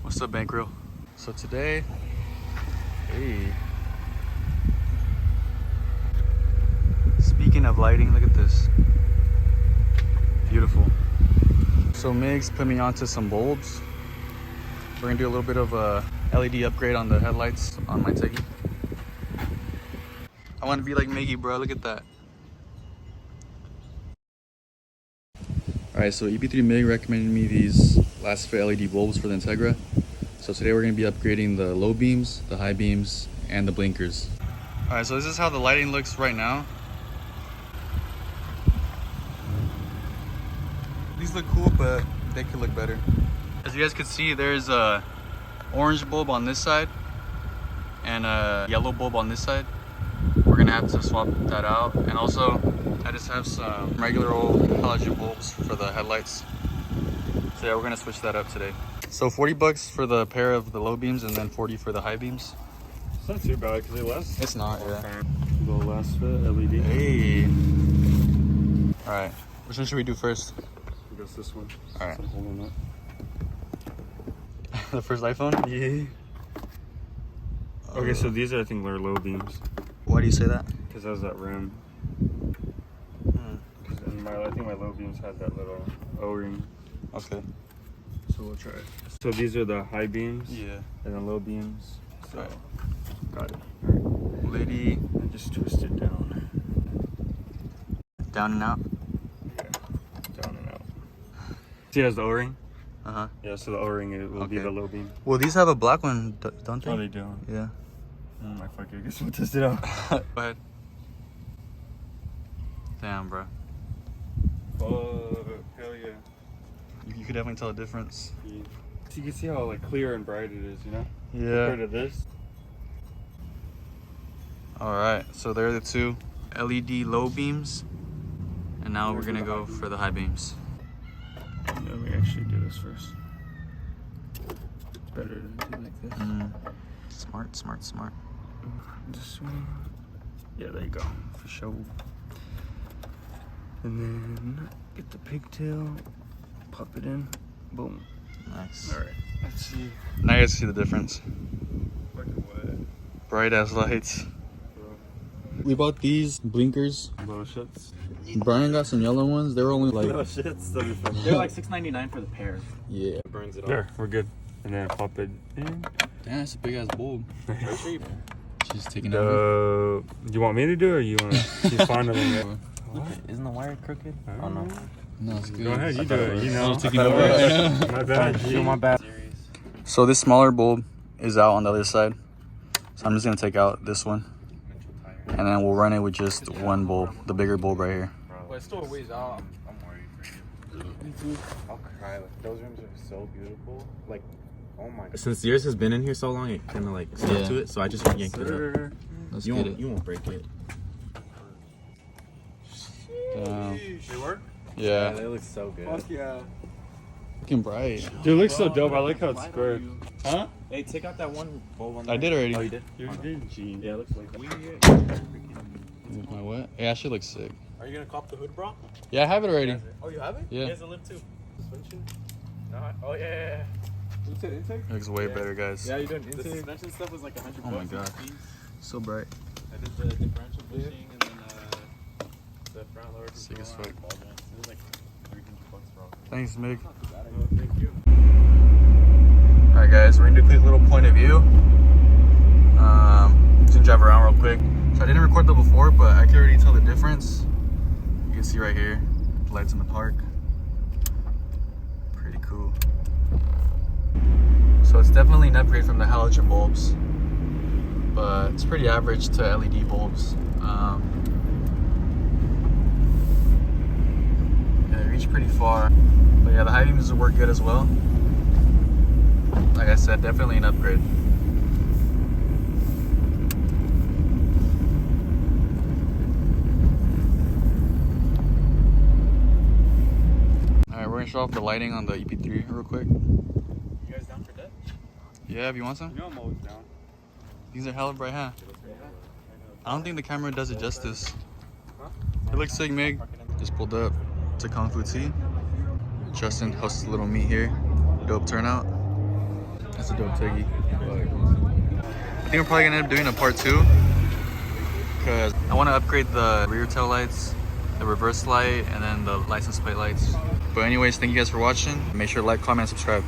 What's up, Bankroll? So today, hey. Speaking of lighting, look at this. Beautiful. So Migs put me onto some bulbs. We're gonna do a little bit of a LED upgrade on the headlights on my Tiggy. I want to be like Miggy, bro. Look at that. Alright, so EP3 Mig recommended me these Lasfit LED bulbs for the Integra. So today we're going to be upgrading the low beams, the high beams, and the blinkers. Alright, so this is how the lighting looks right now. These look cool, but they could look better. As you guys can see, there's a orange bulb on this side and a yellow bulb on this side. We're going to have to swap that out. And also, I just have some regular old halogen bulbs for the headlights. So yeah, we're gonna switch that up today. So 40 bucks for the pair of the low beams and then 40 for the high beams. It's not too bad because they last. It's not, yeah. The Lasfit LED. Hey. All right, which one should we do first? I guess this one. All right. So I'm holding it. The first iPhone? Yeah. Okay, so these I think are low beams. Why do you say that? Because it has that rim. And I think my low beams had that little O-ring. Okay. So we'll try it. So these are the high beams. Yeah. And the low beams. So All right. Got it. All right. Lady. And just twist it down. Down and out? Yeah. Down and out. See, it has the O-ring? Uh-huh. Yeah, so the O-ring will be the low beam. Well, these have a black one, don't they? Oh, they do. Yeah. I fuck it. I guess we'll test it out. Go ahead. Damn, bro. Oh, hell yeah. You could definitely tell a difference. Yeah. So you can see how like clear and bright it is, you know? Yeah. Compared to this. All right, so there are the two LED low beams, and now we're gonna go for the high beams. Let me actually do this first. It's better to do like this. Smart, smart, smart. This one. Yeah, there you go. For sure. And then get the pigtail, pop it in, boom. Nice. All right, let's see. Now you guys see the difference. Fucking what? Bright ass lights. We bought these blinkers. Little shits. Brian got some yellow ones. They were only like. Little shits. They're like $6.99 for the pair. Yeah. It burns it off. There, we're good. And then pop it in. Damn, that's a big ass bulb. Very cheap. She's taking over. You want me to do it or you want to? She's finding it. Isn't the wire crooked? Oh no. No, it's good. Go ahead, you do it. You know. Taking over right now. My bad. My bad. So this smaller bulb is out on the other side. So I'm just gonna take out this one, and then we'll run it with just one bulb, the bigger bulb right here. But it's still a ways out. I'm worried for you. Me too. I'll cry. Like, those rooms are so beautiful. Like, oh my God. Since yours has been in here so long, it kind of like stuck to it. So I just yanked it up. Let's You get won't, it. you won't break it. They work? Yeah. They look so good. Fuck yeah. Looking bright. Dude, it looks so dope. I like how it's squared. Huh? Hey, take out that one bulb on I did already. Oh, you did? You did, Gene. Yeah, it looks like that. With my what? Yeah, that shit looks sick. Are you gonna cop the hood, bro? Yeah, I have it already. Oh, you have it? Yeah. He has a lift too. Suspension? No. Oh, yeah. You said intake? It looks way Yeah. better, guys. Yeah, you doing intake? The suspension stuff was like $100. Oh my God. So bright. I did the differential bushing and then the front lower Sick as control fuck. and ball joints. It was like $300, bro. Thanks, Mig. Oh, thank you. Alright guys, we're gonna do a quick little point of view. Just gonna drive around real quick. So I didn't record that before, but I can already tell the difference. You can see right here, the lights in the park. Pretty cool. So it's definitely an upgrade from the halogen bulbs, but it's pretty average to LED bulbs. Yeah, they reach pretty far. But yeah, the high beams work good as well. Like I said, definitely an upgrade. Alright, we're gonna show off the lighting on the EP3 real quick. You guys down for that? Yeah, if you want some? You know I'm always down. These are hella bright, huh? Yeah. I don't think the camera does it justice. It looks sick, Mig. Just pulled up to Kung Fu Tea. Justin hosted a little meet here. Dope turnout. a dope Tiggy. I think I'm probably gonna end up doing a part 2 because I want to upgrade the rear tail lights, the reverse light, and then the license plate lights. But anyways, thank you guys for watching. Make sure to like, comment, and subscribe.